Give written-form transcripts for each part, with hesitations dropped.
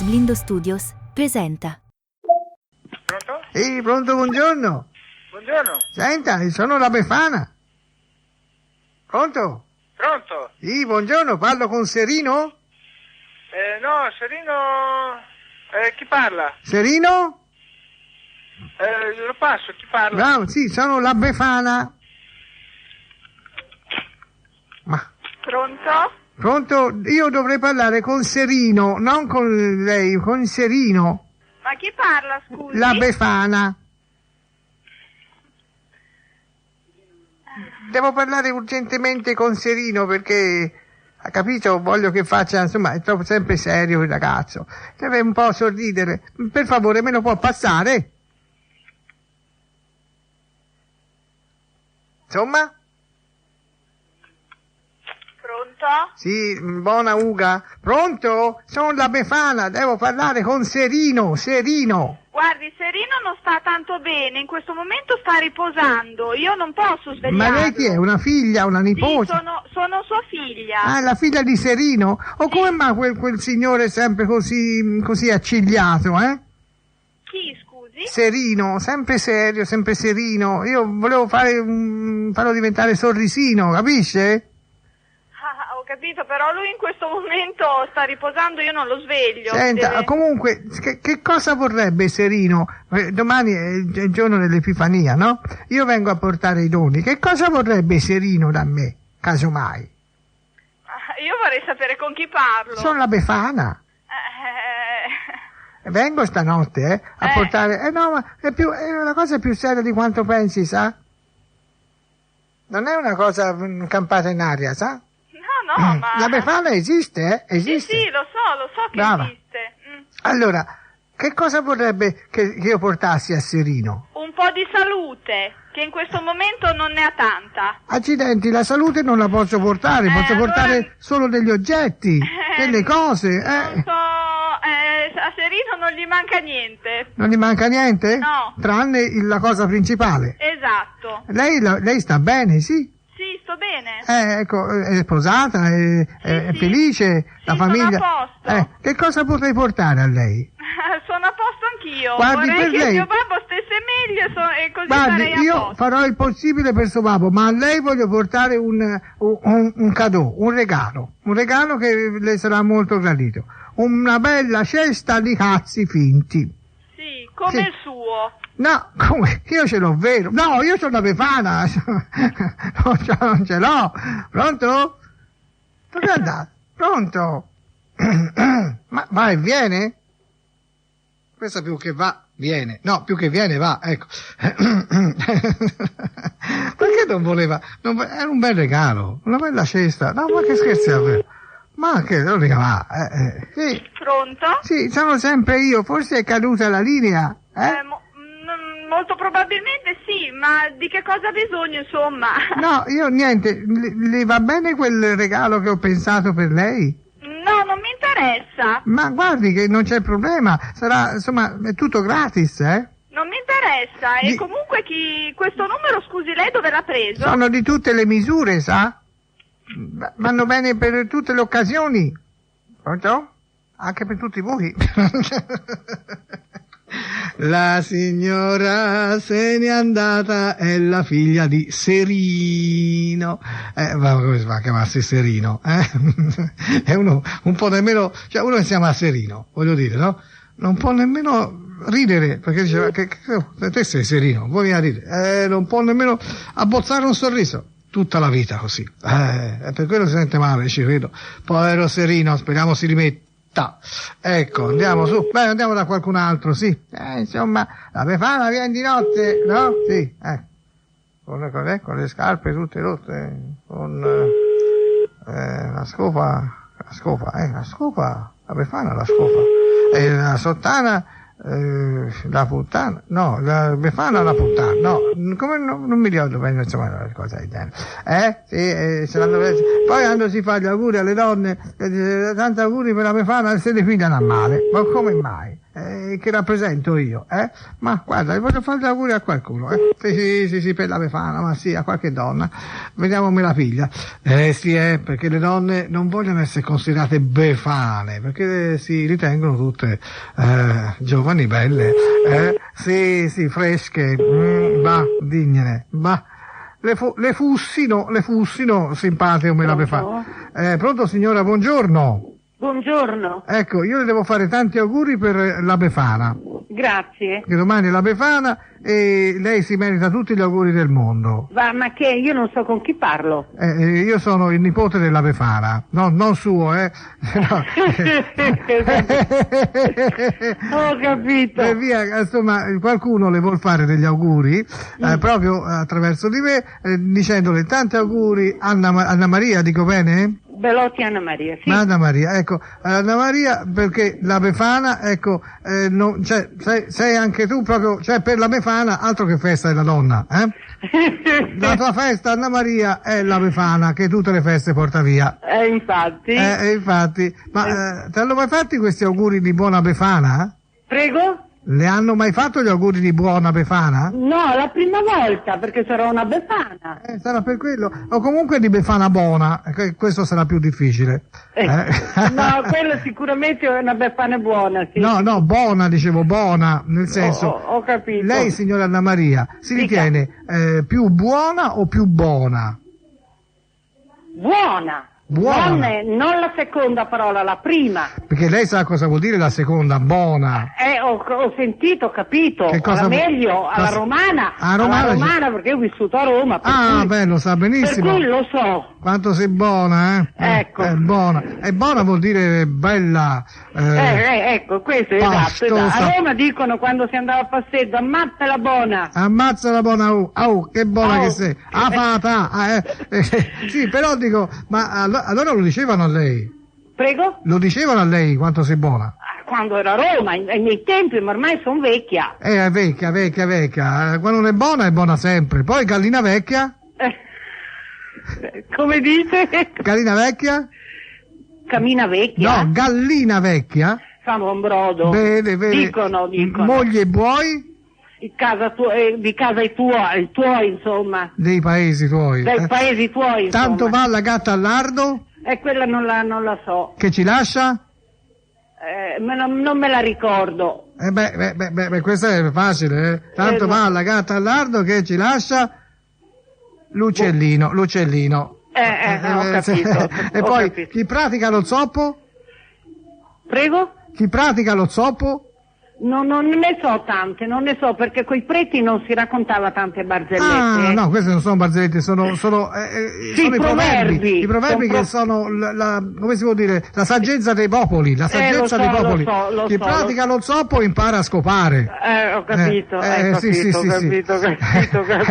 Blindo Studios presenta. Pronto? Sì, pronto, buongiorno. Buongiorno. Senta, sono la Befana. Pronto? Pronto? Sì, buongiorno, parlo con Serino? No, Serino... chi parla? Serino? Lo passo, chi parla? Bravo, sì, sono la Befana. Ma... Pronto? Pronto? Io dovrei parlare con Serino, non con lei, con Serino. Ma chi parla, scusi? La Befana. Devo parlare urgentemente con Serino perché, ha capito, voglio che faccia, insomma, è troppo sempre serio il ragazzo. Deve un po' sorridere. Per favore, me lo può passare? Insomma? Pronto? Sì, buona Uga. Pronto? Sono la Befana, devo parlare con Serino, Serino. Guardi, Serino non sta tanto bene, in questo momento sta riposando, io non posso svegliarlo. Ma lei chi è? Una figlia, una nipote? Sì, sono sua figlia. Ah, la figlia di Serino? O come mai quel signore è sempre così accigliato, eh? Chi, scusi? Serino, sempre serio, sempre serino. Io volevo farlo diventare sorrisino, capisce? Ah, ho capito, però lui in questo momento sta riposando, io non lo sveglio. Senta, comunque, che cosa vorrebbe Serino? Domani è il giorno dell'Epifania, no? Io vengo a portare i doni. Che cosa vorrebbe Serino da me, casomai? Io vorrei sapere con chi parlo. Sono la Befana. Vengo stanotte, a portare... no, ma è una cosa più seria di quanto pensi, sa? Non è una cosa campata in aria, sa? No, ma... La Befana esiste, Esiste. Sì, lo so che Brava. esiste. Allora, che cosa vorrebbe che io portassi a Serino? Un po' di salute, che in questo momento non ne ha tanta. Accidenti, la salute non la posso portare, posso allora- portare solo degli oggetti, delle cose, Non so, a Serino non gli manca niente. Non gli manca niente? No. Tranne la cosa principale. Esatto. Lei sta bene, sì? Sì, sto bene. Ecco, è sposata, è sì. felice, la Sì, famiglia. sono a posto. Che cosa potrei portare a lei? Sono a posto anch'io. Guardi, Vorrei per che lei- mio babbo stesse meglio e così Guardi, sarei a io posto. farò il possibile per suo babbo, ma a lei voglio portare un cadeau, un regalo che le sarà molto gradito. Una bella cesta di cazzi finti. Sì, come Sì. il suo. No, come? Io ce l'ho vero. No, io sono una Befana. Non ce l'ho. Pronto? Dove è andato? Pronto? Ma va e viene? Questo più che va, viene. No, più che viene, va, ecco. Perché non voleva? Era un bel regalo, una bella cesta. No, ma che scherzi davvero? Ma che non va? Sì. Pronto? Sì, sono sempre io. Forse è caduta la linea, Molto probabilmente sì, ma di che cosa ha bisogno, insomma? No, io niente. Le va bene quel regalo che ho pensato per lei? No, non mi interessa. Ma guardi che non c'è problema. Sarà, insomma, è tutto gratis, eh? Non mi interessa. E Di- comunque questo numero, scusi, lei dove l'ha preso? Sono di tutte le misure, sa? Vanno bene per tutte le occasioni. Pronto? Anche per tutti voi. La signora se n'è andata, è la figlia di Serino. Ma come si fa a chiamarsi Serino? È uno un po' nemmeno, cioè uno che si chiama Serino, voglio dire, no? Non può nemmeno ridere, perché diceva che te sei Serino, vuoi a ridere? Non può nemmeno abbozzare un sorriso. Tutta la vita così. Per quello si sente male, ci credo. Povero Serino, speriamo si rimetta. Ecco, andiamo su. Beh, andiamo da qualcun altro, sì. Insomma, la Befana viene di notte, no? Sì, con le scarpe tutte rotte, con la scopa, la Befana la scopa. E la sottana, la puttana, no, la Befana la puttana, no, come non mi ricordo bene, insomma, una cosa del genere. Sì, se l'hanno presa. Poi quando si fa gli auguri alle donne, tanti auguri per la Befana, se ne pigliano a male. Ma come mai? che rappresento io, Ma guarda, voglio fare gli auguri a qualcuno, Sì, per la Befana, ma sì, a qualche donna. Vediamo me la piglia. Sì, perché le donne non vogliono essere considerate befane, perché si ritengono tutte, giovani, belle, sì, fresche, va, dignene, va. Le fussino simpatiche come la Befana. Pronto signora, buongiorno. Buongiorno. Ecco, io le devo fare tanti auguri per la Befana. Grazie. Che domani è la Befana e lei si merita tutti gli auguri del mondo. Ma che? Io non so con chi parlo. Io sono il nipote della Befana. No, non suo, No. Ho capito. Via, insomma, qualcuno le vuol fare degli auguri, proprio attraverso di me, dicendole tanti auguri. Anna Maria, dico bene? Belotti Anna Maria, sì. Anna Maria, ecco, Anna Maria, perché la Befana, ecco, sei anche tu proprio, per la Befana, altro che festa della donna, La tua festa, Anna Maria, è la Befana, che tutte le feste porta via. Infatti. Infatti, ma te l'hanno mai fatti questi auguri di buona Befana? Prego? Le hanno mai fatto gli auguri di buona Befana? No, la prima volta, perché sarò una Befana. Sarà per quello, o comunque di Befana buona, questo sarà più difficile. No, quello sicuramente è una Befana buona, sì. No, buona, dicevo, buona, nel senso... Ho capito. Lei, signora Anna Maria, si ritiene più buona o più buona? Buona. Non la seconda parola, la prima. Perché lei sa cosa vuol dire la seconda, buona? Ho sentito, ho capito. Che cosa meglio, alla romana. Alla romana, perché ho vissuto a Roma. Lo sa benissimo. Per cui lo so. Quanto sei buona, Ecco. È buona. E buona vuol dire bella. Ecco, questo è esatto. A Roma dicono quando si andava a passeggio, ammazza la buona. Ammazza la buona, che buona che sei. Fata. Sì, però dico, ma allora lo dicevano a lei? Prego? Lo dicevano a lei quanto sei buona? Quando era a Roma, ai miei tempi, ma ormai sono vecchia. È vecchia. Quando non è buona sempre. Poi gallina vecchia? Come dice? Gallina vecchia? Camina vecchia? No, gallina vecchia? Fa un brodo. Vede. Dicono. Moglie e buoi? Di casa i tuoi, insomma. Dei paesi tuoi. Dei paesi tuoi, insomma. Tanto va la gatta al lardo? Quella non la so. Che ci lascia? Non me la ricordo. Questo è facile, Tanto va la gatta al lardo che ci lascia? L'uccellino. Ho capito. E poi, chi pratica lo zoppo? Prego? Chi pratica lo zoppo? Non ne so tante, perché coi preti non si raccontava tante barzellette. No, queste non sono barzellette, sono i proverbi. I proverbi che sono come si può dire, la saggezza dei popoli, dei popoli. Chi pratica lo zoppo impara a scopare. Ho capito, sì.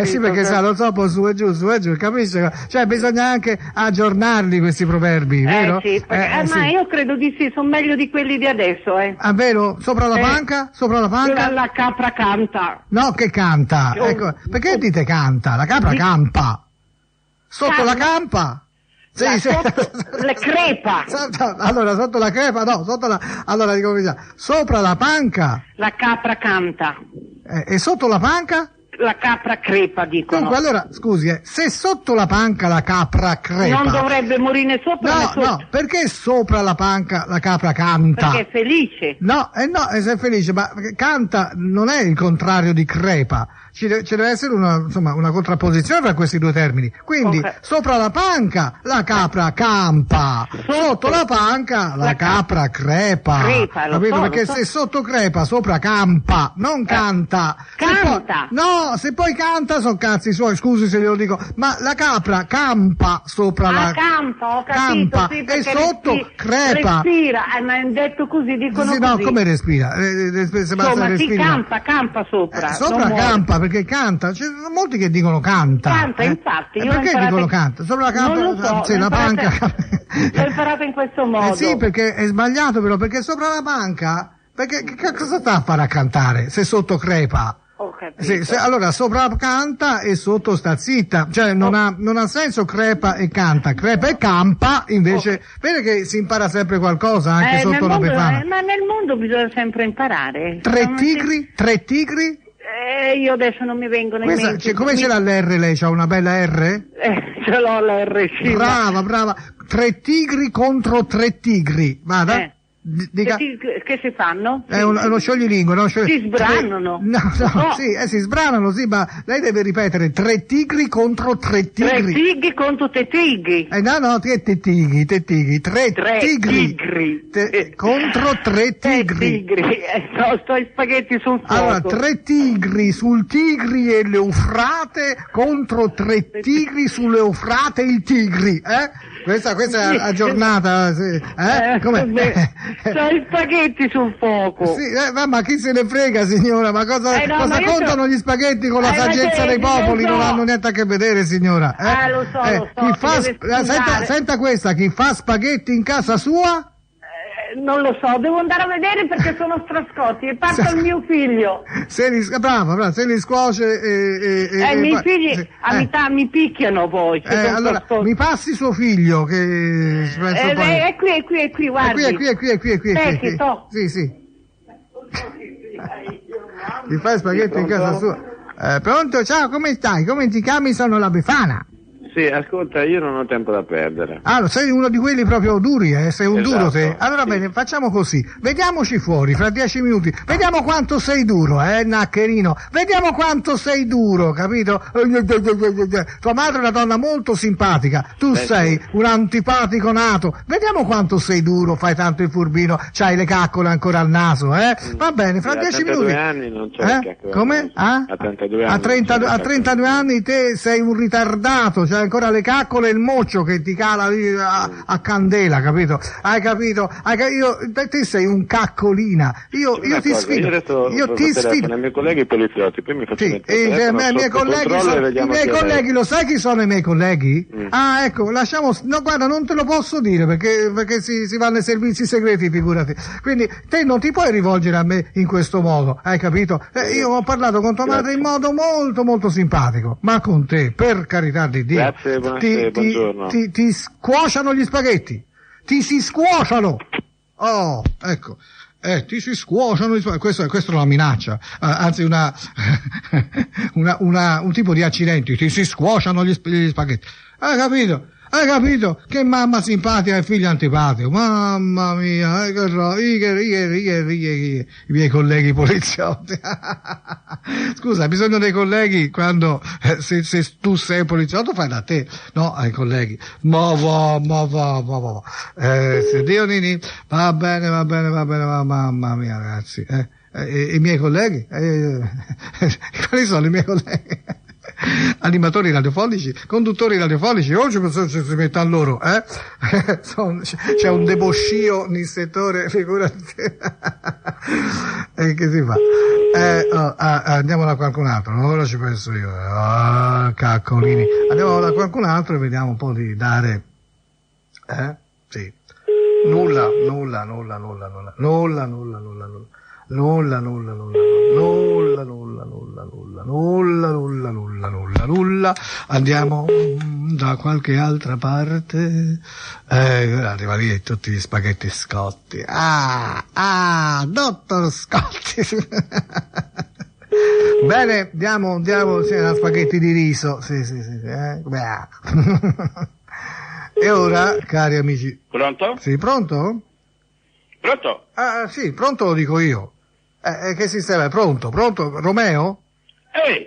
Sì, perché sa, lo zoppo su e giù, capisci? Cioè, bisogna anche aggiornarli questi proverbi, vero? Sì, ma io credo di sì, sono meglio di quelli di adesso, Ah, vero? Sopra la panca? La capra canta. No, che canta. Ecco, perché dite canta? La capra campa. Sotto la campa? Sì. Le crepa. Allora, sotto la crepa, no, allora dico così. Sopra la panca. La capra canta. E sotto la panca? La capra crepa, dicono. Dunque, allora, scusi, se sotto la panca la capra crepa... Non dovrebbe morire sopra né sotto. No, perché sopra la panca la capra canta? Perché è felice. No, se è felice, ma canta non è il contrario di crepa. Ci deve essere una contrapposizione tra questi due termini. Quindi, sopra la panca la capra campa, sotto la panca la capra crepa. Capito? Perché se sotto crepa, sopra campa, non canta. Canta! Se poi canta, sono cazzi suoi, scusi se glielo dico, ma la capra campa sopra la... campa, ho capito, campa, sì, e sotto crepa. Respira, ma è detto così, dicono sì, così. No, come respira? Insomma, chi campa sopra. Sopra campa, perché canta, ci sono molti che dicono canta. Canta, infatti. Perché dicono canta? Sopra la campa, non lo so, la panca. L'ho imparato in questo modo. Sì, perché è sbagliato però, perché sopra la panca, perché che cosa sta a fare a cantare se sotto crepa? Ho capito. Sì, allora sopra canta e sotto sta zitta, cioè non ha senso crepa e canta, crepa e campa invece, vede che si impara sempre qualcosa anche sotto la Befana. Ma nel mondo bisogna sempre imparare. Tre tigri? Io adesso non mi vengono in mente. Cioè, come ce l'ha l'R lei? C'ha una bella R? Ce l'ho l'R, sì. Brava. 3 tigri contro 3 tigri. Vada. Dica. Che si fanno? È uno scioglilingua, no? Si sbranano. No, sì, si sbranano, sì, ma lei deve ripetere 3 tigri contro 3 tigri. 3 tigri contro 3 tigri. No, te tigri. 3 tigri. Contro 3 tigri. No, sto i spaghetti sul fuoco. Allora, 3 tigri sul Tigri e l'Eufrate contro 3 tigri sull'Eufrate e il Tigri, Questa è aggiornata, sì. Come? C'ho i spaghetti sul fuoco. Sì, ma chi se ne frega, signora? Ma cosa contano gli spaghetti con la saggezza dei popoli? Non hanno niente a che vedere, signora. Lo so. Senta questa, chi fa spaghetti in casa sua? Non lo so, devo andare a vedere perché sono strascotti e parto al mio figlio. Brava, se li scuoce i miei figli a metà mi picchiano poi. Allora, mi passi suo figlio che è qui, guardi. È qui. Senti, to. Sì. Ti fai spaghetti in casa sua. Pronto? Ciao, come stai? Come ti chiami? Sono la Befana. Sì, ascolta, io non ho tempo da perdere. Allora, sei uno di quelli proprio duri, sei un duro te. Allora sì. Bene, facciamo così. Vediamoci fuori, fra 10 minuti. Vediamo quanto sei duro, naccherino. Vediamo quanto sei duro, capito? Tua madre è una donna molto simpatica. Tu sei un antipatico nato. Vediamo quanto sei duro, fai tanto il furbino, c'hai le caccole ancora al naso, Va bene, fra 10 minuti. A 32 anni non c'è le caccole. Come? A 32 anni. A 32 anni te sei un ritardato, c'hai ancora le caccole e il moccio che ti cala lì a candela, capito? Hai capito? Te sei un caccolina. Io ti sfido. Io ti sfido. I miei colleghi poliziotti, poi mi faccio mettere i miei colleghi, lo sai chi sono i miei colleghi? Ecco, no, guarda, non te lo posso dire perché si vanno ai servizi segreti, figurati. Quindi te non ti puoi rivolgere a me in questo modo, hai capito? Io ho parlato con tua madre in modo molto molto simpatico, ma con te, per carità di Dio. Grazie, buongiorno. Ti scuociano gli spaghetti. Ti si scuociano. Oh, ecco. Ti si scuociano gli spaghetti. Questa è una minaccia. Anzi, un tipo di accidenti. Ti si scuociano gli spaghetti. Hai capito? Che mamma simpatica e figlio antipatico. Mamma mia, i miei colleghi poliziotti. Scusa, hai bisogno dei colleghi quando se tu sei poliziotto fai da te, no? Ai colleghi. Ma va. Se Dio Nini, va bene, mamma mia, ragazzi. I miei colleghi? Quali sono i miei colleghi? Animatori radiofonici, conduttori radiofonici, oggi si mettono loro, c'è un deboscio nel settore, figurati. Che si fa? Andiamo da qualcun altro, ora ci penso io, caccolini, andiamo da qualcun altro e vediamo un po' di dare, sì, nulla, andiamo da qualche altra parte, arriva lì tutti gli spaghetti Scotti, dottor Scotti. Bene, andiamo, spaghetti di riso, sì, e ora, cari amici. Pronto? Sì, pronto? Pronto? Sì, pronto lo dico io. Che sistema è? Pronto? Romeo? Ehi!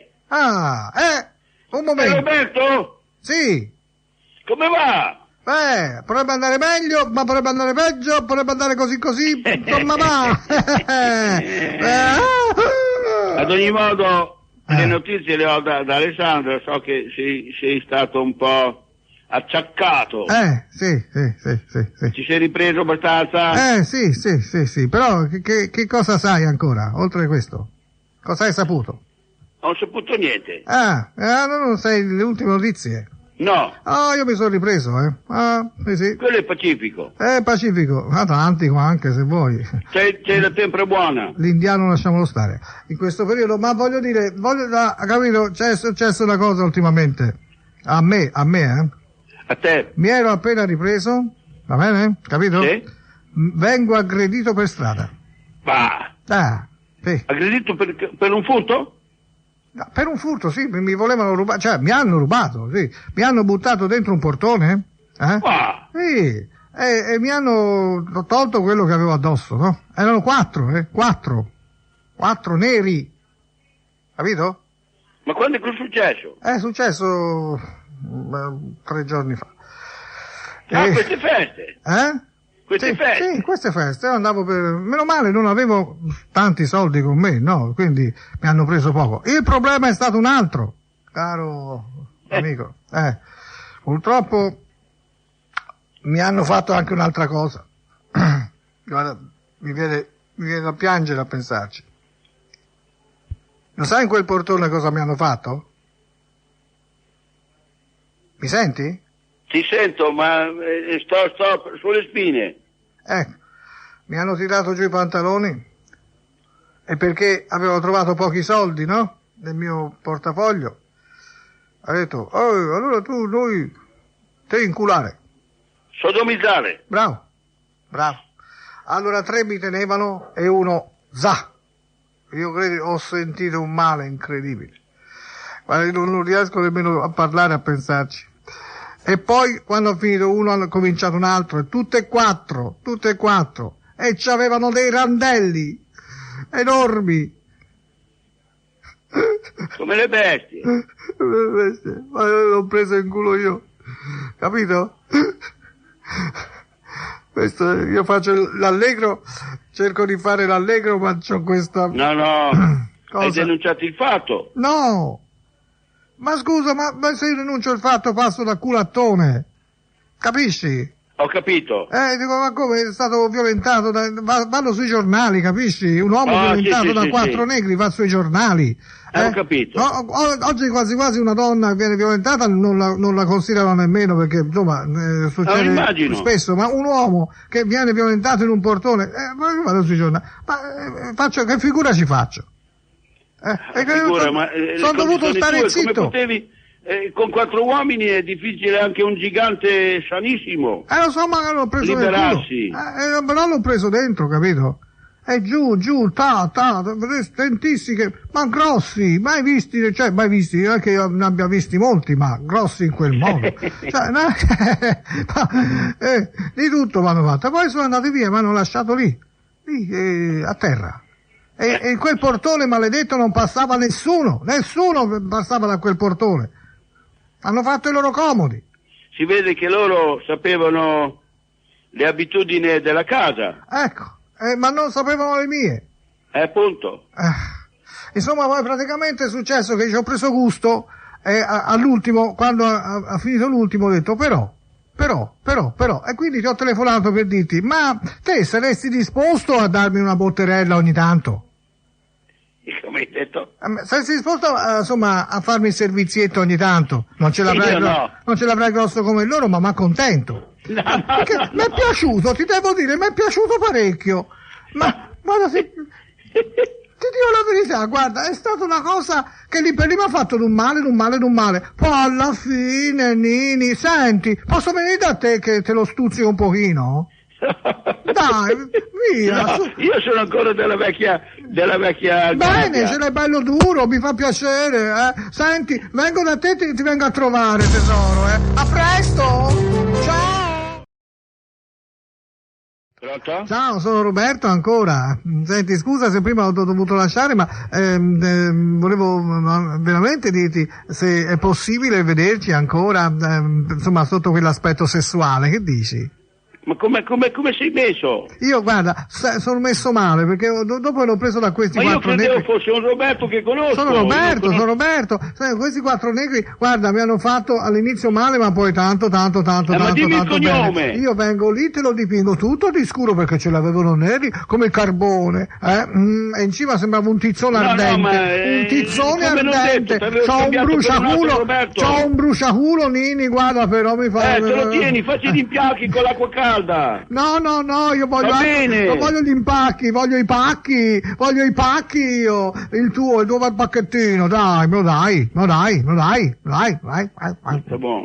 Un momento. Roberto? Sì. Come va? Potrebbe andare meglio, ma potrebbe andare peggio, potrebbe andare così, insomma va. Ad ogni modo, le notizie le ho da Alessandro, so che sei stato un po' acciaccato. Sì. Ci sei ripreso abbastanza? Sì, però che cosa sai ancora, oltre questo? Cosa hai saputo? Non ho saputo niente. Non sai le ultime notizie? No, Ah, io mi sono ripreso, Ah, sì. quello è Pacifico. Pacifico, Atlantico anche se vuoi. C'è la tempra buona. L'indiano lasciamolo stare in questo periodo, ma voglio dire, capito, c'è successo una cosa ultimamente. A me, A te? Mi ero appena ripreso, va bene? Capito? Sì. Vengo aggredito per strada. Va. Sì. Aggredito per un furto? No, per un furto, sì, mi volevano rubare, cioè mi hanno rubato, sì. Mi hanno buttato dentro un portone, Va. Sì, e mi hanno tolto quello che avevo addosso, no? Erano 4 neri, capito? Ma quando è che è successo? È successo 3 giorni fa. Queste feste? Queste feste? Sì, queste feste. Io andavo meno male, non avevo tanti soldi con me, no? Quindi mi hanno preso poco. Il problema è stato un altro, caro amico. Purtroppo mi hanno fatto anche un'altra cosa. Guarda, mi viene da piangere a pensarci. Lo sai in quel portone cosa mi hanno fatto? Mi senti? Ti sento, ma sto sulle spine. Ecco, mi hanno tirato giù i pantaloni e perché avevo trovato pochi soldi, no? Nel mio portafoglio. Ha detto, allora te inculare. Sodomizzare. Bravo. Allora 3 mi tenevano e uno za. Io credo, ho sentito un male incredibile. Guarda, non riesco nemmeno a parlare, a pensarci. E poi, quando ho finito uno, hanno cominciato un altro, e tutte e quattro, e c'avevano dei randelli enormi. Come le bestie. Ma l'ho preso in culo io, capito? Questo, io faccio l'allegro, cerco di fare l'allegro, ma c'ho questa... No, Cosa? hai denunciato il fatto. No! Ma scusa, ma se io denuncio il fatto passo da culattone, capisci? Ho capito. Dico, ma come è stato violentato? Vanno sui giornali, capisci? Un uomo violentato da 4 negri va sui giornali. Ho capito. Oggi quasi una donna viene violentata, non la considerano nemmeno perché, insomma, succede spesso, ma un uomo che viene violentato in un portone, ma io vado sui giornali. Ma che figura ci faccio? Sono dovuto stare zitto. Come potevi, con 4 uomini è difficile anche un gigante sanissimo. Lo so, ma l'ho preso liberarsi. dentro. Però l'ho preso dentro, capito? E giù, stentissimi, ma grossi, mai visti, non è che io ne abbia visti molti, ma grossi in quel modo. Di tutto mi hanno fatto. Poi sono andati via, mi hanno lasciato lì, a terra. E in quel portone maledetto non passava nessuno passava da quel portone. Hanno fatto i loro comodi. Si vede che loro sapevano le abitudini della casa. Ecco, ma non sapevano le mie. Appunto. Insomma, poi praticamente è successo che ci ho preso gusto e all'ultimo, quando ha finito l'ultimo, ho detto però, e quindi ti ho telefonato per dirti, ma te saresti disposto a darmi una botterella ogni tanto? Come hai detto? Saresti disposto a farmi il servizietto ogni tanto? Non ce l'avrai grosso come loro, ma m'accontento. No. Mi è piaciuto, ti devo dire, mi è piaciuto parecchio. Ma guarda, ti dico la verità, guarda, è stata una cosa che lì per lì mi ha fatto d'un male. Poi alla fine, Nini, senti, posso venire da te che te lo stuzzico un pochino? Dai, via. No, io sono ancora della vecchia Bene, gabbia. ce l'hai bello duro, mi fa piacere, Senti, vengo da te e ti vengo a trovare, tesoro, A presto! Ciao! Pronto? Ciao, sono Roberto ancora. Senti, scusa se prima ho dovuto lasciare, ma volevo veramente dirti se è possibile vederci ancora, insomma, sotto quell'aspetto sessuale, che dici? Ma come sei messo? Io, guarda, sono messo male, perché dopo l'ho preso da questi Ma io quattro credevo negri. fosse un Roberto che conosco. Sono Roberto. Sai, questi quattro negri, guarda, mi hanno fatto all'inizio male, ma poi tanto ma dimmi il cognome. bene. Io vengo lì, te lo dipingo tutto di scuro, perché ce l'avevano neri come il carbone, e in cima sembrava un tizzone ardente. Un tizzone ardente. C'ho un bruciaculo, Nini, guarda, però mi fa... te lo tieni, facci gli impiacchi con l'acqua calda. No, io voglio gli impacchi, voglio i pacchi io, il tuo pacchettino, dai, me lo dai.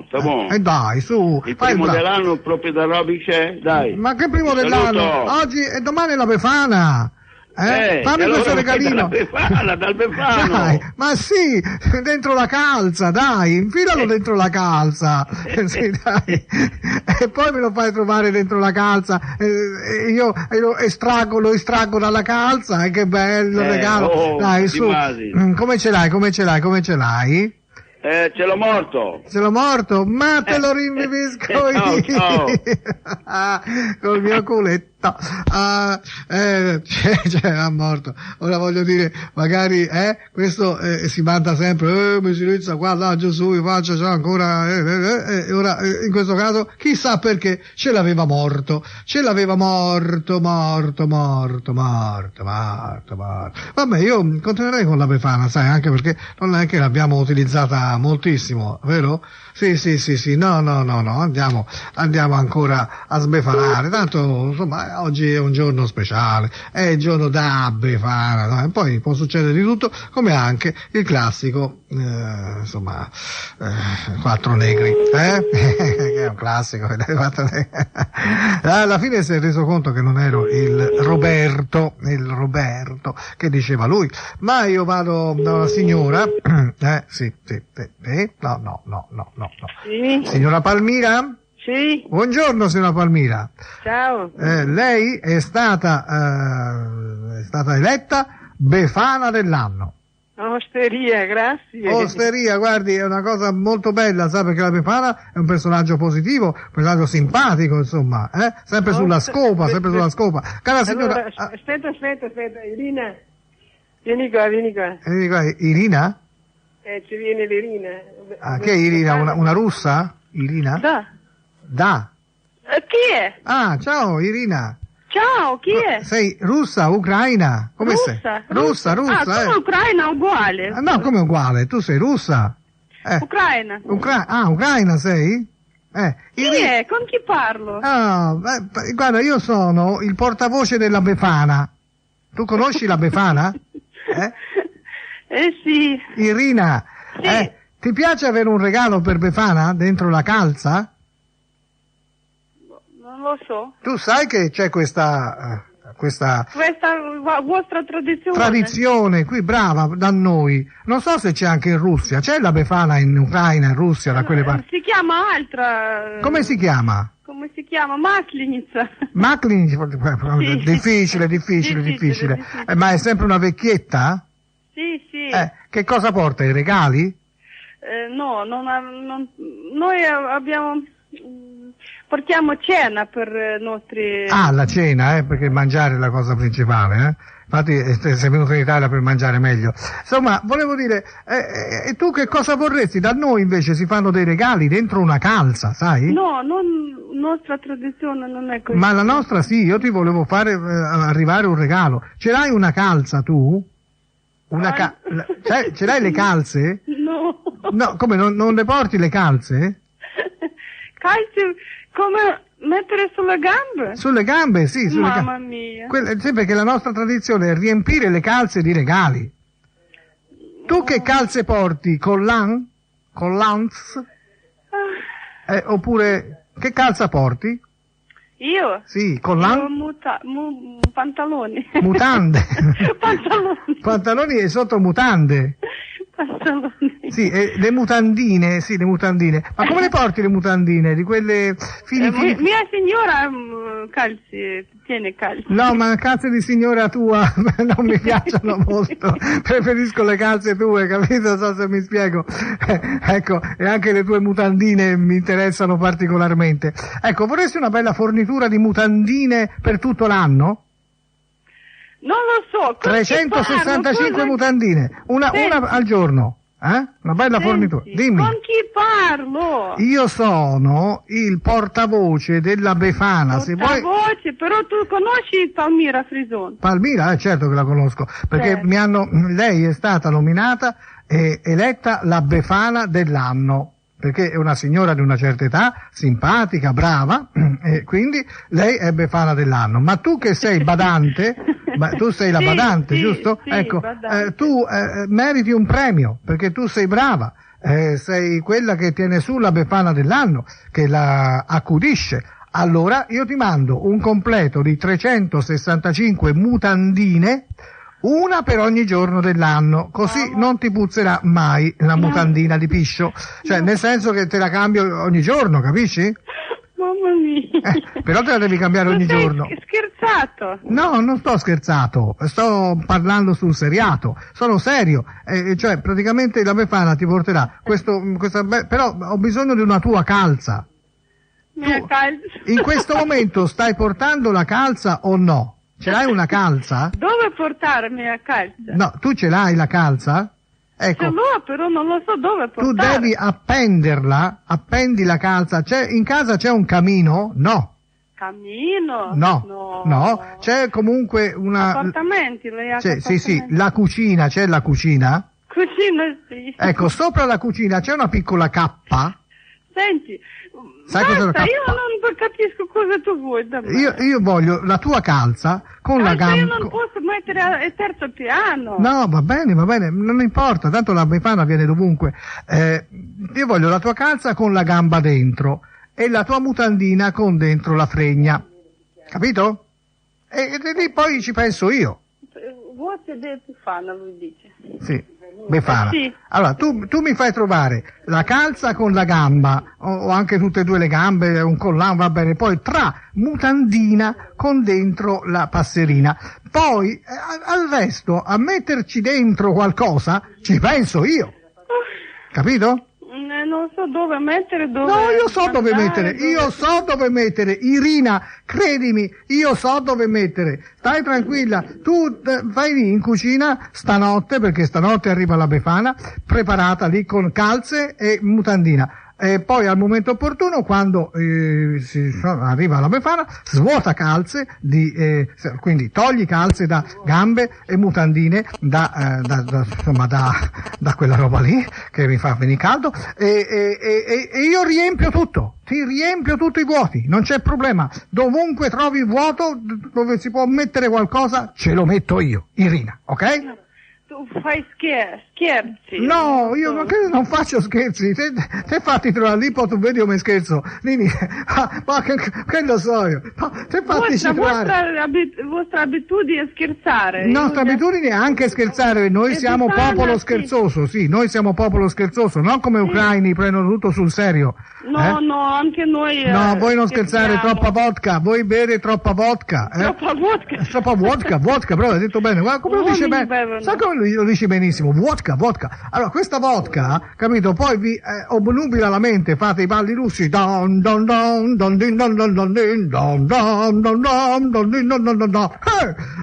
Sta buono. Dai, su. Il primo dell'anno proprio da Roby c'è, dai. Ma che primo dell'anno? Oggi e domani è la Befana. Fammi questo regalino dal Befano. Dai, ma sì, dentro la calza, dai, infilalo dentro la calza. Sì, dai. E poi me lo fai trovare dentro la calza, io lo estraggo dalla calza, che bello regalo. Dai, su. Come ce l'hai? Ce l'ho morto. Ma te lo rinvivisco io. Col mio culetto. È morto. Ora voglio dire, magari, questo si vanta sempre, mi si inizia qua, là, giù, su, io faccio, c'è ancora, ora, in questo caso, chissà perché, ce l'aveva morto. Vabbè, io continuerei con la Befana, sai, anche perché non è che l'abbiamo utilizzata moltissimo, vero? Sì, no, andiamo ancora a sbefanare, tanto, insomma, oggi è un giorno speciale, è il giorno da Befana, no? E poi può succedere di tutto, come anche il classico, quattro negri, che è un classico, quattro negri. Alla fine si è reso conto che non ero il Roberto che diceva lui, ma io vado dalla signora, no. Sì. Signora Palmira? Sì. Buongiorno, signora Palmira. Ciao. Lei è stata eletta Befana dell'anno. Osteria, grazie. Osteria, guardi, è una cosa molto bella, sa, perché la Befana è un personaggio positivo, un personaggio simpatico, insomma, sempre sulla scopa. Cara signora... Allora, aspetta, Irina. Vieni qua. Irina? Ci viene l'Irina. Che è Irina? Una russa? Irina? Da. Chi è? Ah, ciao Irina. Ciao, chi è? Sei russa, ucraina? Come sei? Russa. Ah, come ucraina uguale. No, come uguale? Tu sei russa? Ucraina. Ucraina sei? Chi è? Con chi parlo? Guarda, io sono il portavoce della Befana. Tu conosci la Befana? Sì. Irina, sì. Ti piace avere un regalo per Befana dentro la calza? Non lo so. Tu sai che c'è questa vostra tradizione? Tradizione, qui, brava, da noi. Non so se c'è anche in Russia. C'è la Befana in Ucraina, in Russia, da quelle parti? Si chiama altra. Come si chiama? Maslinica. Sì. Difficile. Ma è sempre una vecchietta? Sì. Che cosa porta? I regali? No, noi portiamo cena per i nostri... La cena, perché mangiare è la cosa principale, Infatti sei venuto in Italia per mangiare meglio. Insomma, volevo dire, e tu che cosa vorresti? Da noi invece si fanno dei regali dentro una calza, sai? No, nostra tradizione non è così. Ma la nostra sì, io ti volevo fare arrivare un regalo. Ce l'hai una calza tu? Ce l'hai le calze? No, come, non le porti le calze? Calze come mettere sulle gambe? Sulle gambe, sì. Mamma mia. Sì, perché la nostra tradizione è riempire le calze di regali. Tu che calze porti? Collants? Oppure, che calza porti? Io? Sì, collants? Pantaloni. Mutande. Pantaloni. Pantaloni e sotto mutande. pantaloni. Sì, le mutandine, sì, le mutandine. Ma come le porti le mutandine? Di quelle fini? Mia signora tiene calze. No, ma calze di signora tua non mi piacciono molto. Preferisco le calze tue, capito? Non so se mi spiego. Ecco, e anche le tue mutandine mi interessano particolarmente. Ecco, vorresti una bella fornitura di mutandine per tutto l'anno? Non lo so. 365 mutandine, una al giorno, Una bella fornitura. Dimmi. Con chi parlo? Io sono il portavoce della Befana. Portavoce, però tu conosci Palmira Frison? Palmira, certo che la conosco, perché lei è stata nominata e eletta la Befana dell'anno. Perché è una signora di una certa età, simpatica, brava, e quindi lei è Befana dell'anno. Ma tu che sei badante, tu sei la badante, giusto? Sì, ecco, badante. Tu meriti un premio, perché tu sei brava, sei quella che tiene su la Befana dell'anno, che la accudisce. Allora io ti mando un completo di 365 mutandine, una per ogni giorno dell'anno, così non ti puzzerà mai la mutandina di piscio, cioè nel senso che te la cambio ogni giorno, capisci? Mamma mia. Però te la devi cambiare ogni giorno. Scherzato? No, non sto scherzato, sto parlando sul seriato, sono serio, cioè praticamente la Befana ti porterà però ho bisogno di una tua calza. Mia calza. In questo momento stai portando la calza o no? Ce l'hai una calza? Dove portarmi a calza? No, tu ce l'hai la calza? Ecco. Ce l'ho, però non lo so dove portare. Tu devi appenderla, appendi la calza. In casa c'è un camino? No. Camino? No. C'è comunque una... Appartamenti, lei ha sì, la cucina, c'è la cucina? Cucina, sì. Ecco, sopra la cucina c'è una piccola cappa. Senti, sai cosa è la cappa? io non capisco cosa tu vuoi da me. Io voglio la tua calza con la gamba... Io non posso mettere al terzo piano. No, va bene, non importa, tanto la Befana viene dovunque. Io voglio la tua calza con la gamba dentro e la tua mutandina con dentro la fregna. Capito? E lì poi ci penso io. Voce di Befana, lui dice. Sì. Befana. Sì. Allora, tu mi fai trovare la calza con la gamba, o anche tutte e due le gambe, un collano, va bene, poi mutandina con dentro la passerina. Poi, al resto, a metterci dentro qualcosa, ci penso io. Capito? Non so dove mettere, No, io so dove mettere, Irina, credimi, io so dove mettere, stai tranquilla, tu vai lì in cucina stanotte, perché stanotte arriva la Befana, preparata lì con calze e mutandina. E poi al momento opportuno, quando arriva la Befana, svuota calze, quindi togli calze da gambe e mutandine da quella roba lì che mi fa venire caldo, e io riempio tutto, ti riempio tutti i vuoti, non c'è problema, dovunque trovi il vuoto dove si può mettere qualcosa ce lo metto io, Irina, ok? Tu fai scherzi. No, io non faccio scherzi. Te fatti trovare lì, poi tu vedi come scherzo. Nini, ma che lo so io. Te fatti trovare. Vostra abitudine è scherzare. Nostra abitudine è anche scherzare. Noi siamo popolo scherzoso, sì, noi siamo popolo scherzoso, non come ucraini prendono tutto sul serio. No, anche noi. No, voi non scherzare, troppa vodka, voi bere troppa vodka. Troppa vodka? Vodka, però hai detto bene, guarda come lo dice bene. Sai come lo dice benissimo? Vodka. Allora, questa vodka, capito, poi vi obnubila la mente, fate i balli russi, don don don don din don don don din don don don don don din don don don don,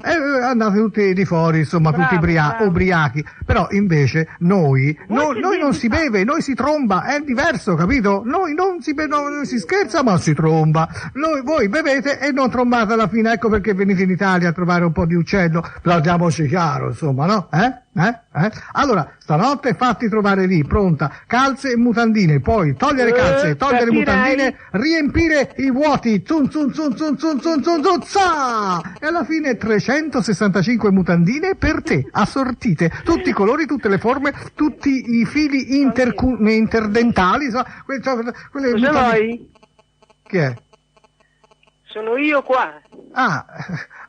e andate tutti di fuori, insomma, tutti ubriachi. Però invece noi non si beve, noi si tromba, è diverso, capito? Noi non si scherza, ma si tromba. Voi bevete e non trombate alla fine, ecco perché venite in Italia a trovare un po' di uccello, parliamoci chiaro, insomma, no? Allora, stanotte fatti trovare lì, pronta, calze e mutandine, poi togliere calze, togliere mutandine, riempire i vuoti, e alla fine 365 mutandine per te, assortite, tutti i colori, tutte le forme, tutti i fili interdentali, quelle vuoi? Chi è? Sono io qua.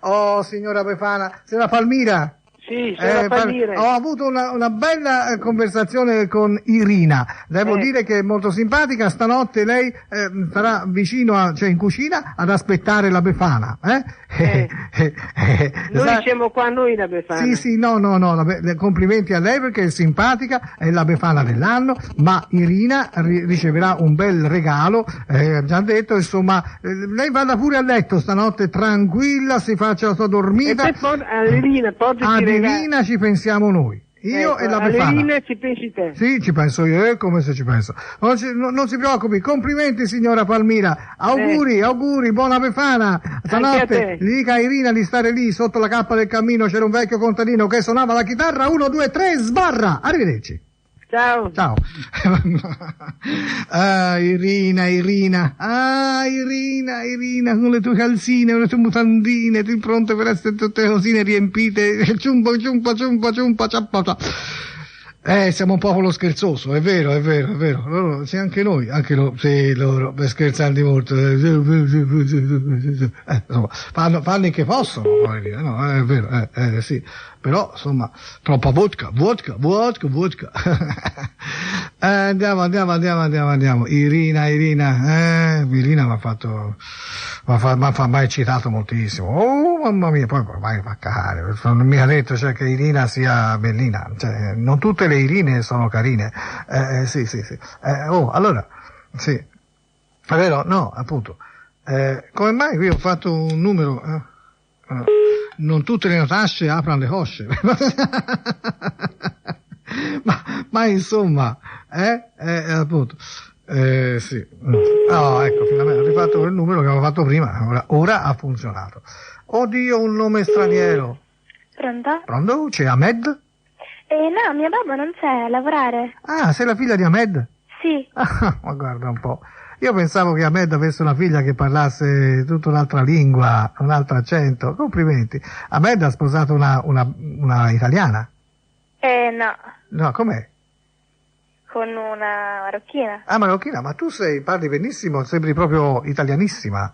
Oh, signora Befana, signora Palmira. Sì, c'è da dire. Ho avuto una bella conversazione con Irina. Devo dire che è molto simpatica. Stanotte lei sarà vicino, cioè in cucina, ad aspettare la Befana. Noi siamo qua noi la Befana. Sì, no, complimenti a lei perché è simpatica, è la Befana dell'anno, ma Irina riceverà un bel regalo, ha già detto, insomma, lei vada pure a letto stanotte tranquilla, si faccia la sua dormita. E poi Irina ci pensiamo noi. Io e la Befana. Irina ci pensi te? Sì, ci penso io, come se ci penso. Non si preoccupi, complimenti signora Palmira. Auguri, buona Befana. Stanotte gli dica a Irina di stare lì sotto la cappa del cammino, c'era un vecchio contadino che suonava la chitarra, 1, 2, 3, sbarra. Arrivederci. Ciao. Irina, con le tue calzine, con le tue mutandine, tu pronte per essere tutte le cosine riempite, ciumpa, ciappa. Siamo un popolo scherzoso, è vero. Loro, sì, anche noi, sì, loro, per scherzardi molto, insomma, fanno che possono, vuoi dire, no, è vero, sì. Però, insomma, troppa vodka. Andiamo. Irina m'ha eccitato moltissimo. Oh, mamma mia, poi vai a cagare. Non mi ha detto, cioè, che Irina sia bellina. Cioè, non tutte le Irine sono carine. Sì. Allora, sì. È vero? No, appunto. Come mai qui ho fatto un numero, non tutte le Natasce aprono le cosce. ma insomma, appunto, sì. Ecco, finalmente ho rifatto quel numero che avevo fatto prima, ora ha funzionato. Oddio, un nome straniero. Pronto? C'è Ahmed? No, mio babbo non c'è a lavorare. Ah, sei la figlia di Ahmed? Sì. Ma guarda un po'. Io pensavo che Ahmed avesse una figlia che parlasse tutta un'altra lingua, un altro accento. Complimenti. Ahmed ha sposato una italiana? No. No, com'è? Con una marocchina. Ah, marocchina, ma tu parli benissimo, sembri proprio italianissima.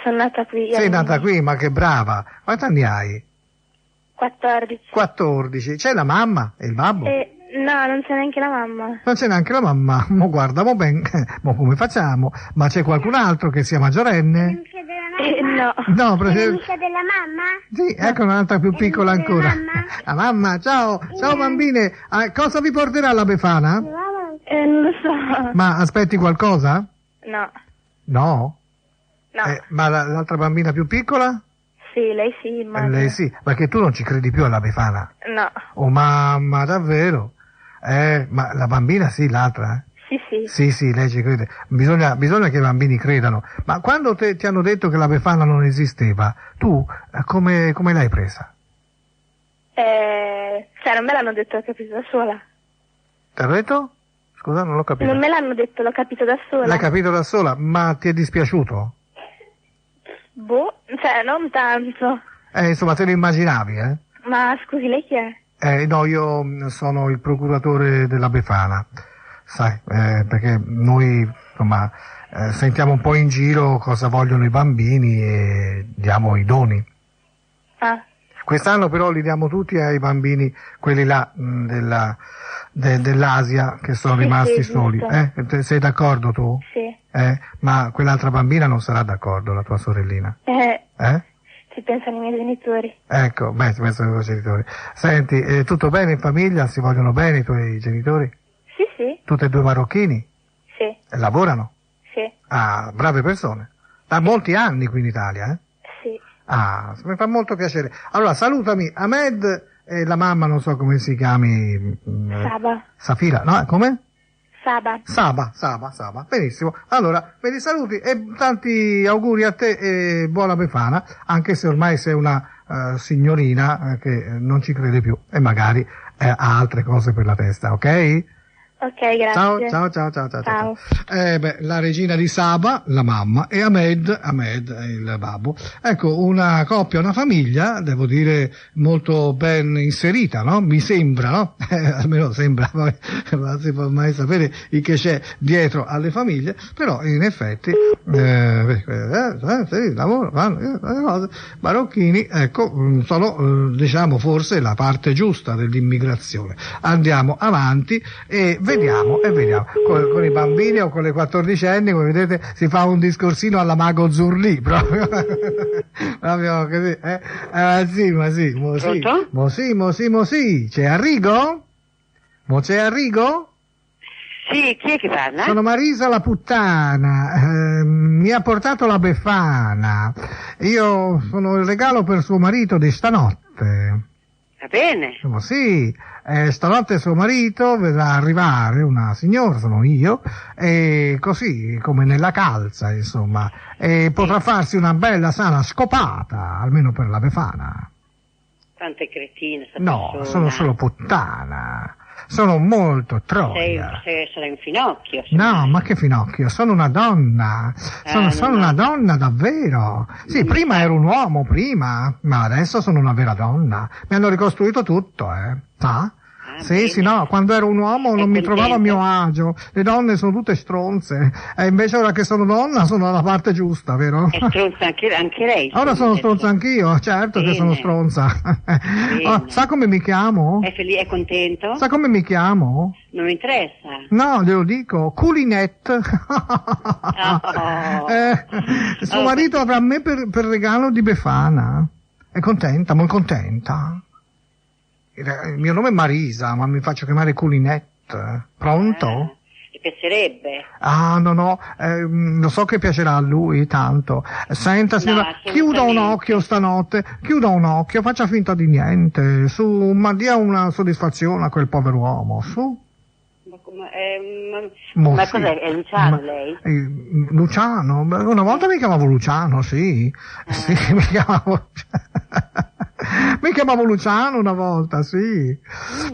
Sono nata qui. Sei nata qui, ma che brava. Quanti anni hai? 14. 14. C'è la mamma e il babbo? No, non c'è neanche la mamma. Non c'è neanche la mamma? Mo guarda, mo ben, mo come facciamo? Ma c'è qualcun altro che sia maggiorenne? No. No, l'amica della mamma? Sì, ecco un'altra più piccola ancora. La mamma, ciao bambine. Cosa vi porterà la Befana? Non lo so. Ma aspetti qualcosa? No. No? No. Ma l'altra bambina più piccola? Sì, lei sì, immagino. Lei sì, perché tu non ci credi più alla Befana? No. Oh mamma, davvero? Ma la bambina sì, l'altra? Sì. Sì, lei ci crede. Bisogna che i bambini credano. Ma quando ti hanno detto che la Befana non esisteva, tu come l'hai presa? Cioè, non me l'hanno detto, l'ho capito da sola. Ti hanno detto? Scusa, non l'ho capito. Non me l'hanno detto, l'ho capito da sola. L'hai capito da sola, ma ti è dispiaciuto? Cioè, non tanto. Insomma, te lo immaginavi, Ma scusi, lei chi è? No, io sono il procuratore della Befana, sai, perché noi, insomma, sentiamo un po' in giro cosa vogliono i bambini e diamo i doni. Ah. Quest'anno però li diamo tutti ai bambini, quelli là dell'Asia, che sono rimasti soli. Sei d'accordo tu? Sì. Ma quell'altra bambina non sarà d'accordo, la tua sorellina? Ci pensano i miei genitori. Ecco, ci pensano i tuoi genitori. Senti, tutto bene in famiglia? Si vogliono bene i tuoi genitori? Sì. Tutte e due marocchini? Sì. Lavorano? Sì. Ah, brave persone. Da molti anni qui in Italia, Sì. Ah, mi fa molto piacere. Allora, salutami Ahmed e la mamma, non so come si chiami. Saba. Safira, no? Come? Saba. Benissimo. Allora, me li saluti e tanti auguri a te e buona Befana, anche se ormai sei una signorina che non ci crede più e magari ha altre cose per la testa, ok? Ok, grazie. Ciao. La regina di Saba, la mamma, e Ahmed, il babbo. Ecco, una coppia, una famiglia, devo dire, molto ben inserita, no? Mi sembra, no? Almeno sembra, poi non si può mai sapere il che c'è dietro alle famiglie, però in effetti, sì, lavoro, fanno cose. Marocchini, ecco, sono, diciamo, forse la parte giusta dell'immigrazione. Andiamo avanti e vediamo. Con i bambini o con le 14enni, come vedete, si fa un discorsino alla Mago Zurlì, proprio così, sì. C'è Arrigo? C'è Arrigo? Sì, chi è che parla? Sono Marisa la puttana, mi ha portato la Befana. Io sono il regalo per suo marito di stanotte. Va bene. Sì, stanotte suo marito vedrà arrivare una signora, sono io, e così come nella calza, insomma, e potrà farsi una bella sana scopata, almeno per la Befana. Quante cretine, No, persona. sono solo puttana. Sono molto troia. Sei un finocchio. No, ma che finocchio, sono una donna. Sono una donna davvero. Sì, prima ero un uomo, ma adesso sono una vera donna. Mi hanno ricostruito tutto, sa? Sì, no, quando ero un uomo non mi trovavo a mio agio, le donne sono tutte stronze, e invece ora che sono donna sono dalla parte giusta, vero? È stronza anche lei. Ora sono stronza anch'io, certo che sono stronza. Sa come mi chiamo? È contento? Sa come mi chiamo? Non mi interessa. No, glielo dico, Culinette. Suo marito avrà me per regalo di Befana. È contenta, molto contenta. Il mio nome è Marisa, ma mi faccio chiamare Culinette. Pronto? Mi piacerebbe. No, lo so che piacerà a lui tanto. Senta, signora, chiuda un occhio stanotte, faccia finta di niente, ma dia una soddisfazione a quel povero uomo, su. Ma cos'è? È Luciano lei? Luciano? Una volta mi chiamavo Luciano, sì. Sì, mi chiamavo Luciano una volta, sì.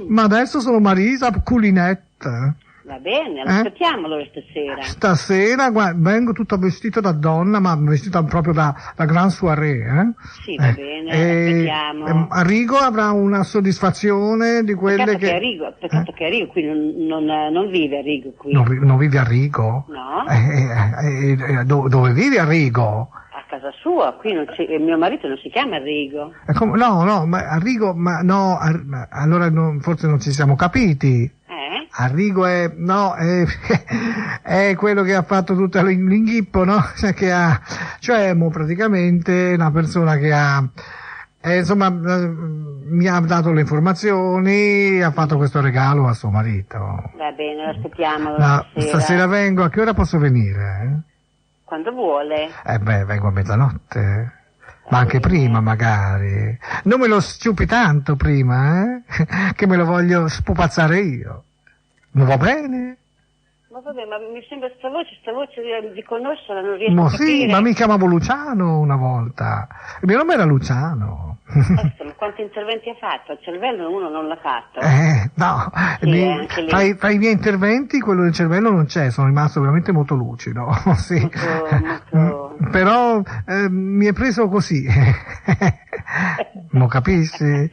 Ma adesso sono Marisa Culinette. Va bene, aspettiamo allora stasera. Stasera, vengo tutta vestita da donna, ma vestita proprio da gran soirée, Sì, va bene, aspettiamo. Arrigo avrà una soddisfazione di quelle Peccato che Arrigo qui non vive Arrigo qui. Non vive Arrigo? No. Dove vive Arrigo? A casa sua, qui mio marito non si chiama Arrigo. No, ma Arrigo, allora forse non ci siamo capiti. Arrigo è quello che ha fatto tutto l'inghippo, no? Cioè praticamente una persona che insomma, mi ha dato le informazioni, ha fatto questo regalo a suo marito. Va bene, lo aspettiamo stasera vengo, a che ora posso venire? Quando vuole. Vengo a mezzanotte. Ma anche prima magari. Non me lo sciupi tanto prima, che me lo voglio spupazzare io. Non va bene? Ma vabbè, ma mi sembra sta voce di conoscerla, non riesco a capire. Sì, ma mi chiamavo Luciano una volta. Il mio nome era Luciano. Ma quanti interventi ha fatto? Il cervello uno non l'ha fatto. No. Sì, tra i miei interventi quello del cervello non c'è, sono rimasto veramente molto lucido. Sì. Molto... Però mi è preso così. Non capisci? Sì.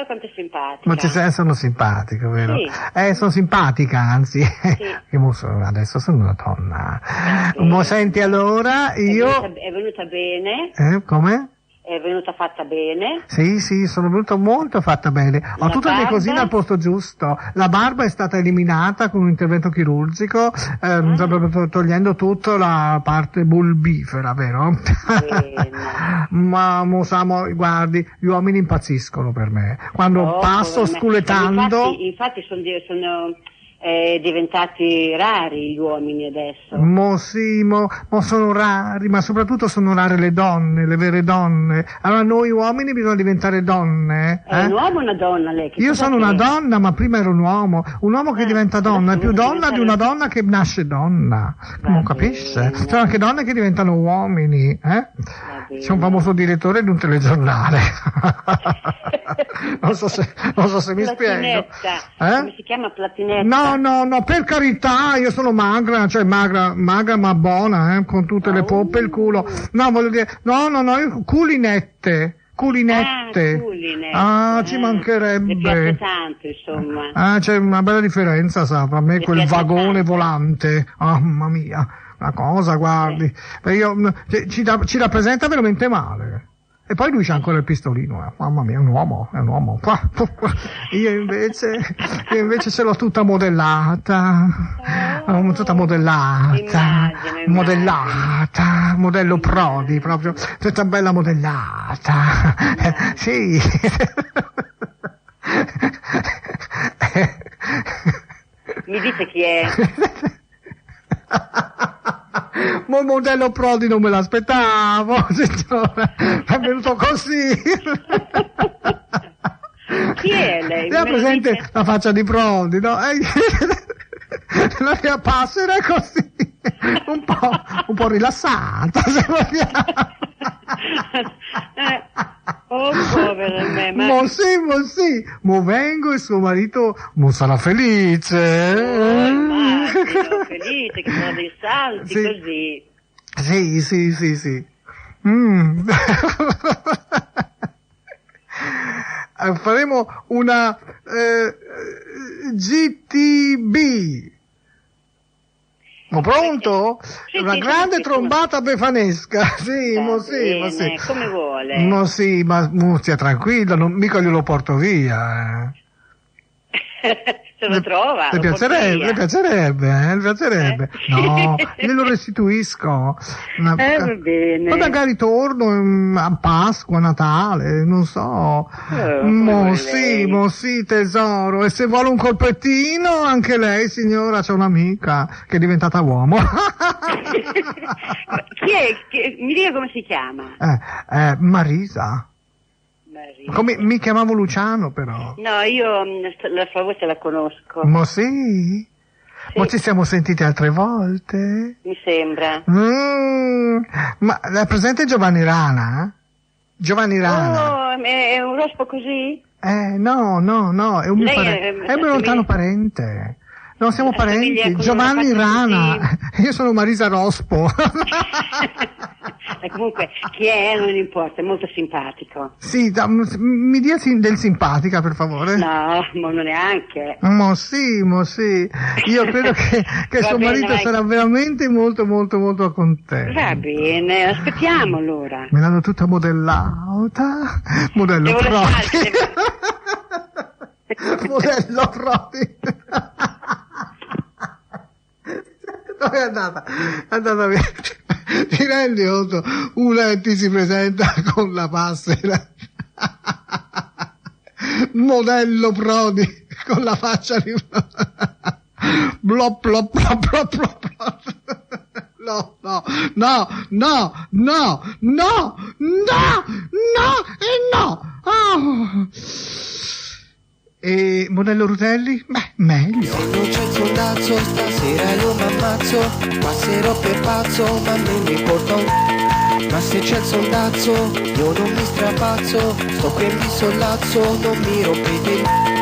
Quanto è simpatica. Ma sono simpatico, vero? Sì. Sono simpatica, anzi. Sì. Adesso sono una donna. Ma senti, allora io... È venuta bene. Come? È venuta fatta bene. Sì, sono venuta molto fatta bene. Ho tutte le cosine al posto giusto. La barba è stata eliminata con un intervento chirurgico, togliendo tutta la parte bulbifera, vero? Ma guardi, gli uomini impazziscono per me. Quando passo sculettando... Infatti sono diventati rari gli uomini adesso. Ma sono rari, ma soprattutto sono rare le donne, le vere donne. Allora noi uomini bisogna diventare donne. È un uomo o una donna lei? Io sono una donna, ma prima ero un umo che diventa donna, è più donna di una donna che nasce donna. Non capisce? Sono anche donne che diventano uomini, C'è un famoso direttore di un telegiornale. non so se mi spiego. Come si chiama Platinetta? No, per carità, io sono magra, cioè magra ma buona, con tutte le poppe e il culo. No, voglio dire, no, io Culinette. Ci mancherebbe. Mi piace tanto, insomma. C'è una bella differenza, sa, per me quel vagone volante. Mamma mia. una cosa, guardi, ci rappresenta veramente male. E poi lui c'ha ancora il pistolino, mamma mia, è un uomo. Io invece ce l'ho tutta modellata, modello Prodi, proprio, tutta bella modellata, sì. Mi dice chi è? Ma il modello Prodi non me l'aspettavo, signora, è venuto così. Chi è lei? Ha presente la faccia di Prodi, no? La mia passera è così, un po' rilassata, se vogliamo. Oh, povera me, ma sì, mo vengo e suo marito mo sarà felice. Immagino, felice, che sono dei salti, così. Sì. Faremo una GTB. Pronto? Sì, una grande trombata befanesca. Sì, ma sì. Come vuole. Ma sì, ma stia tranquilla, mica glielo porto via. Se lo trova. Le piacerebbe. No, glielo restituisco. Va bene. Poi magari torno a Pasqua, Natale, non so. Mo sì, tesoro. E se vuole un colpettino, anche lei, signora, c'è un'amica che è diventata uomo. Chi è? Mi dica come si chiama? Marisa. Come mi chiamavo Luciano, però. No, io la sua voce la conosco. Ma sì? Ma ci siamo sentiti altre volte? Mi sembra. Ma è presente Giovanni Rana? Giovanni Rana. Oh, è un rospo così? No, è un mio lontano parente. No, siamo parenti. Giovanni Rana. Io sono Marisa Rospo. E comunque, chi è non importa, è molto simpatico. Sì, mi dia del simpatica, per favore. No, ma non neanche. Ma sì. Io credo che suo marito sarà veramente molto contento. Va bene, aspettiamo allora. Me l'hanno tutta modellata. Modello Prodi. Modello Prodi. Dove è andata via? Ti rendi conto? Una ti si presenta con la passera. Modello Prodi con la faccia di blop. No. E modello Rutelli? Beh, meglio. Se non c'è il soldazzo stasera io m'ammazzo, passerò per pazzo ma non mi importa. Ma se c'è il soldazzo io non mi strapazzo, sto qui e mi sollazzo, non mi rompete.